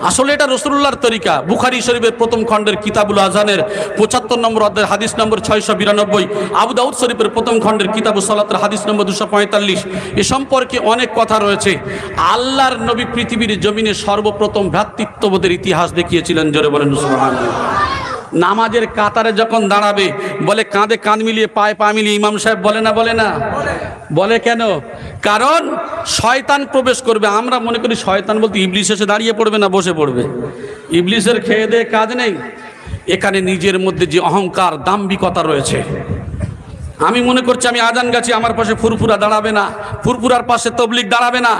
আসলে এটা রাসূলুল্লাহর তরিকা। বুখারী শরীফের প্রথম খণ্ডের কিতাবুল আযানের ৭৫ নম্বর অধ্যায়ের হাদিস নম্বর 692, আবু দাউদ শরীফের প্রথম খণ্ডের কিতাবুস সালাতের হাদিস নম্বর 245। এ সম্পর্কে অনেক কথা রয়েছে। আল্লাহর নবী পৃথিবীর জমিনে সর্বপ্রথম ভ্রাতৃত্ববোধের ইতিহাস দেখিয়েছিলেন। জোরে বলেন সুবহানাল্লাহ। নামাজের কাতারে যখন দাঁড়াবে বলে কাঁধে কাঁধ মিলিয়ে পায়ে পা মিলিয়ে, ইমাম সাহেব বলে না? বলে না? বলে কেন? কারণ শয়তান প্রবেশ করবে। আমরা মনে করি শয়তান বলতে ইবলিস এসে দাঁড়িয়ে পড়বে না বসে পড়বে। ইবলিসের খেয়ে দেয়ে কাজ নেই। এখানে নিজের মধ্যে যে অহংকার, দাম্ভিকতা রয়েছে। আমি মনে করছি আমি আজান গাছি, আমার পাশে ফুরফুরা দাঁড়াবে না, ফুরফুরার পাশে তবলিগ দাঁড়াবে না।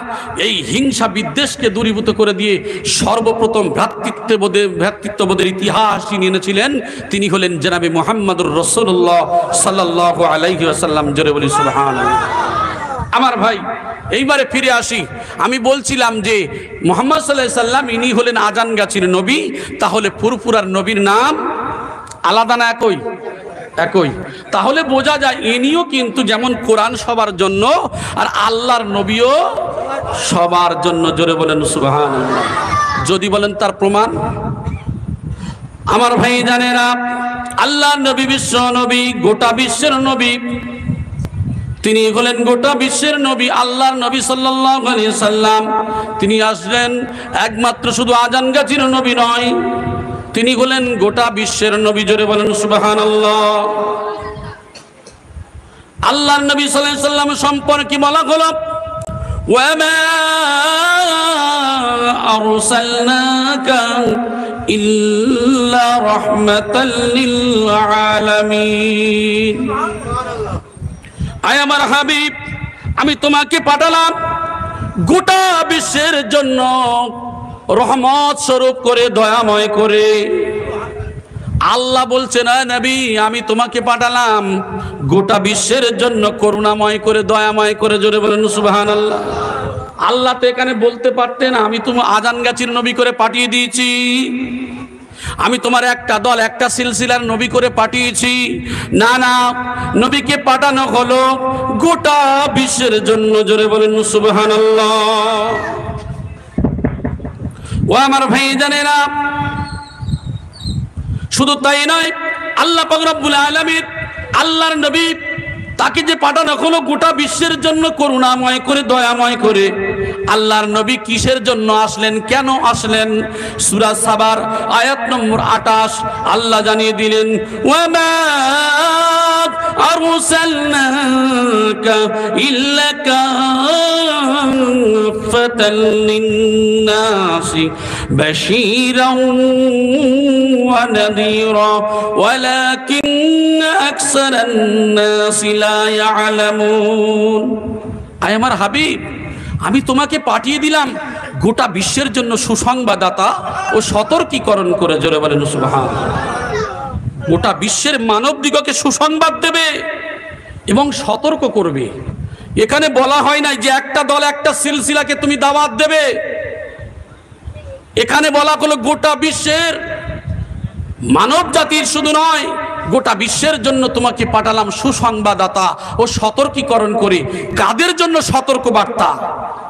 এই হিংসা বিদ্বেষকে দূরীভূত করে দিয়ে সর্বপ্রথম ভ্রাতৃত্ববোধের ইতিহাস যিনি এনেছিলেন তিনি হলেন জনাবে মুহাম্মদুর রাসূলুল্লাহ সাল্লাল্লাহু আলাইহি ওয়াসাল্লাম। জোরে বলি সুবহানাল্লাহ। আমার ভাই, এইবারে ফিরে আসি। আমি বলছিলাম যে মুহাম্মদ সাল্লাল্লাহু আলাইহি ওয়াসাল্লাম ইনি হলেন আজান গাছির নবী। তাহলে ফুরফুরার নবীর নাম আলাদা না একই? একই। তাহলে বোঝা যায় ইনিও কিন্তু যেমন কোরআন সবার জন্য, আর আল্লাহর নবীও সবার জন্য। জোরে বলেন সুবহানাল্লাহ। যদি বলেন তার প্রমাণ, আমার ভাই জানেরা, আল্লাহর নবী বিশ্ব নবী, গোটা বিশ্বের নবী। তিনি হলেন গোটা বিশ্বের নবী, আল্লাহর নবী সাল্লাল্লাহু আলাইহি সাল্লাম। তিনি আসলেন একমাত্র শুধু আজান গাছির নবী নয়, তিনি হলেন গোটা বিশ্বের নবী। জোরে বলেন সুবহানাল্লাহ। আল্লাহর নবী সাল্লাল্লাহু আলাইহি সাল্লাম সম্পর্কে বলা হলো, ওয়া মা আরসালনাকা ইল্লা রাহমাতাল লিল আলামিন। আয় আমার হাবিব, আমি তোমাকে পাঠালাম গোটা বিশ্বের জন্য রহমত স্বরূপ করে, দয়াময় করে। আল্লাহ বলছেন, আয় নবী, আমি তোমাকে পাঠালাম গোটা বিশ্বের জন্য করুণাময় করে, দয়াময় করে। জোরে বলেন সুবহানাল্লাহ। আল্লাহ তো এখানে বলতে পারতেন আমি তুমি আজান গাছির নবী করে পাঠিয়ে দিয়েছি, আমি তোমার একটা দল, একটা সিলসিলার নবী করে পাঠিয়েছি। না না, নবীকে পাঠানো হলো গোটা বিশ্বের জন্য। জোরে বলেন সুবহানাল্লাহ। ও আমার ভাই জানেরা, শুধু তাই নয়, আল্লাহ পাক রব্বুল আলামিন আল্লাহর নবী তাকে যে পাঠানো হলো গোটা বিশ্বের জন্য করুণাময় করে, দয়াময় করে। আল্লাহর নবী কিসের জন্য আসলেন, কেন আসলেন? সূরা সাবার আয়াত নম্বর 28 আল্লাহ জানিয়ে দিলেন, ওয়া মা আরসালনাকা ইল্লা কাফাতাল লিন্নাসি বাশীরাও ওয়া নাযীরা ওয়ালাকিন্না আকসারান নাসি লা ইয়ালামুন। আয় আমার হাবিব, আমি তোমাকে পাঠিয়ে দিলাম গোটা বিশ্বের জন্য সুসংবাদদাতা ও সতর্কীকরণ করে। জোরে বলেন সুবহানাল্লাহ। গোটা বিশ্বের মানব দিগকে সুসংবাদ দেবে এবং সতর্ক করবে। এখানে বলা হয় নাই যে একটা দল, একটা সিলসিলাকে তুমি দাওয়াত দেবে। এখানে বলা হলো গোটা বিশ্বের মানব জাতির শুধু নয়, গোটা বিশ্বের জন্য তোমাকে পাঠালাম সুসংবাদদাতা ও সতর্কীকরণ করে। কাদের জন্য সতর্ক বার্তা?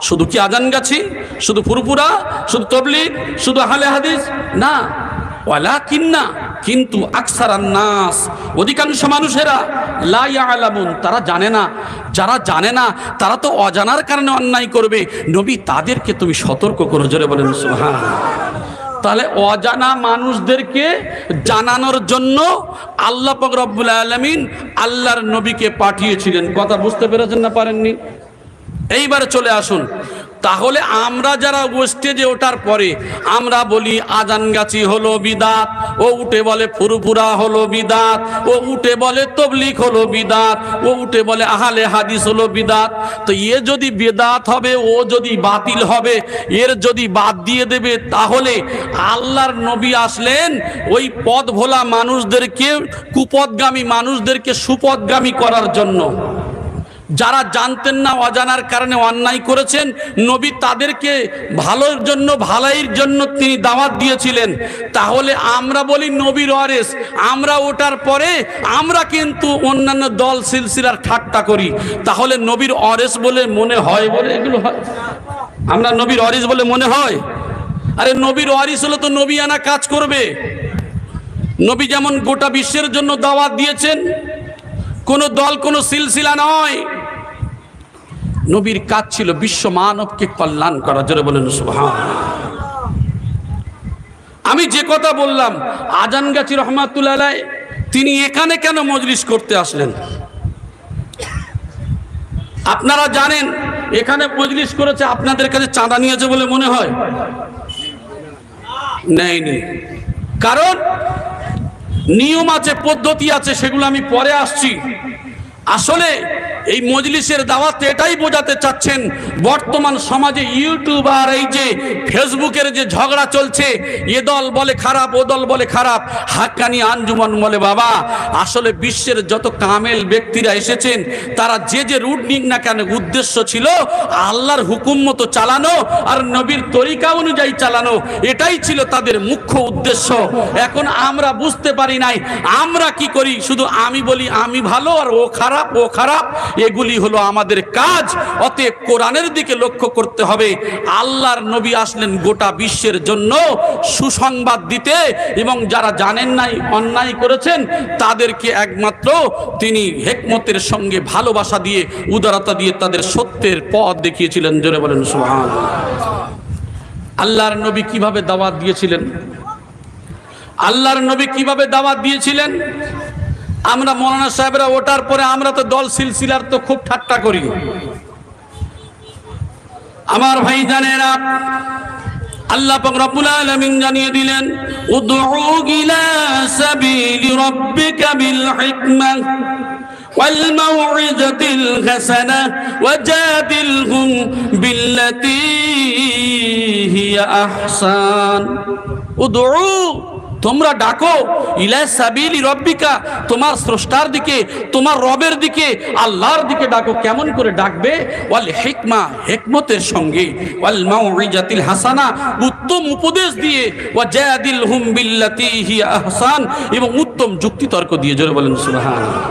শুধু কি আজান গাছি, শুধু ফুরফুরা, শুধু তবলিগ, শুধু আহলে হাদিস? না, ওয়ালাকিন্না, কিন্তু আকসারান নাস, অধিকাংশ মানুষেরা লা ইয়ালামুন, তারা জানে না। যারা জানে না তারা তো অজানার কারণে অন্যায় করবে। নবী তাদেরকে তুমি সতর্ক করো। জোরে বলেন সুবহানাল্লাহ। তাহলে অজানা মানুষদেরকে জানানোর জন্য আল্লাহ পাক রব্বুল আলামিন আল্লাহর নবীকে পাঠিয়েছিলেন। কথা বুঝতে পেরেছেন না পারেননি? এইবারে চলে আসুন। তাহলে আমরা যারা স্টেজে ওঠার পরে আমরা বলি আজান গাছি হলো বিদাত, ও উঠে বলে ফুরফুরা হলো বিদাত, ও উঠে বলে তবলিগ হলো বিদাত, ও উঠে বলে আহলে হাদিস হলো বিদাত। তো এ যদি বিদাত হবে, ও যদি বাতিল হবে, এর যদি বাদ দিয়ে দেবে, তাহলে আল্লাহর নবী আসলেন ওই পথ ভোলা মানুষদেরকে, কুপথগামী মানুষদেরকে সুপথগামী করার জন্য। যারা জানতেন না, অজানার কারণে অন্যায় করেছেন, নবী তাদেরকে ভালোর জন্য, ভালাইয়ের জন্য তিনি দাওয়াত দিয়েছিলেন। তাহলে আমরা বলি নবীর ওয়ারিস, আমরা ওঠার পরে আমরা কিন্তু অন্যান্য দল সিলসিলার ঠাট্টা করি। তাহলে নবীর ওয়ারিস বলে মনে হয়? বলে এগুলো হয়? আমরা নবীর ওয়ারিস বলে মনে হয়? আরে নবীর ওয়ারিস হলে তো নবী আনা কাজ করবে। নবী যেমন গোটা বিশ্বের জন্য দাওয়াত দিয়েছেন, কোন দল কোন সিলসিলা নয়, নবীর কাজ ছিল বিশ্ব মানবকে কল্যাণ করা। জোরে বলেন সুবহানাল্লাহ। আমি যে কথা বললাম, আজানগাছি রহমাতুল্লাহ আলাইহি তিনি এখানে কেন মজলিস করতে আসলেন? আপনারা জানেন এখানে মজলিস করেছে, আপনাদের কাছে চাঁদা নিয়েছে বলে মনে হয়? নেয়নি। কারণ নিয়ম আছে, পদ্ধতি আছে, সেগুলো আমি পরে আসছি। আসলে এই মজলিসের দাওয়াতে এটাই বোঝাতে চাচ্ছেন, বর্তমান সমাজে ইউটিউব আর এই যে ফেসবুকের যে ঝগড়া চলছে, এ দল বলে খারাপ, ও দল বলে খারাপ, হাক্কানি আঞ্জুমান বলে বাবা, আসলে বিশ্বের যত কামেল ব্যক্তিরা এসেছেন তারা যে যে রুট নিক না কেন, উদ্দেশ্য ছিল আল্লাহর হুকুম মতো চালানো আর নবীর তরিকা অনুযায়ী চালানো, এটাই ছিল তাদের মুখ্য উদ্দেশ্য। এখন আমরা বুঝতে পারি নাই, আমরা কি করি, শুধু আমি বলি আমি ভালো আর ও খারাপ, ও খারাপ, এগুলি হলো আমাদের কাজ। অতএব কোরআনের দিকে লক্ষ্য করতে হবে। আল্লাহর নবী আসলেন গোটা বিশ্বের জন্য সুসংবাদ দিতে, এবং যারা জানেন নাই, অন্যায় করেছেন, তাদেরকে একমাত্র তিনি হিকমতের সঙ্গে ভালোবাসা দিয়ে, উদারতা দিয়ে তাদের সত্যের পথ দেখিয়েছিলেন। জোরে বলেন সুবহানাল্লাহ। আল্লাহর নবী কিভাবে দাওয়াত দিয়েছিলেন? আল্লাহর নবী কিভাবে দাওয়াত দিয়েছিলেন? আমরা মৌলানা সাহেবরা ওঠার পরে আমরা তো দল সিলসিলার তো খুব ঠাট্টা করি। আমার ভাই জানেরা, আল্লাহ পাক রব্বুল আলামিন জানিয়ে দিলেন, উদউ ইলা সাবিলি রাব্বিকা বিল হিকমাহ ওয়াল মাউইযাতিল হাসানাহ ওয়াজাদিলহুম বিল্লাতী হিয়া আহসান। উদউ, তোমরা ডাকো, ইলা সাবিলি রব্বিকা, তোমার স্রষ্টার দিকে, তোমার রবের দিকে, আল্লাহর দিকে ডাকো। কেমন করে ডাকবে? ওয়াল হিকমা, হিকমতের সঙ্গে, ওয়াল মাউইজাতিল হাসানা, উত্তম উপদেশ দিয়ে, ওয়াজাদিলহুম বিল্লাতী হিয়া আহসান, এবং উত্তম যুক্তি তর্ক দিয়ে। জোরে বলেন সুবহানাল্লাহ।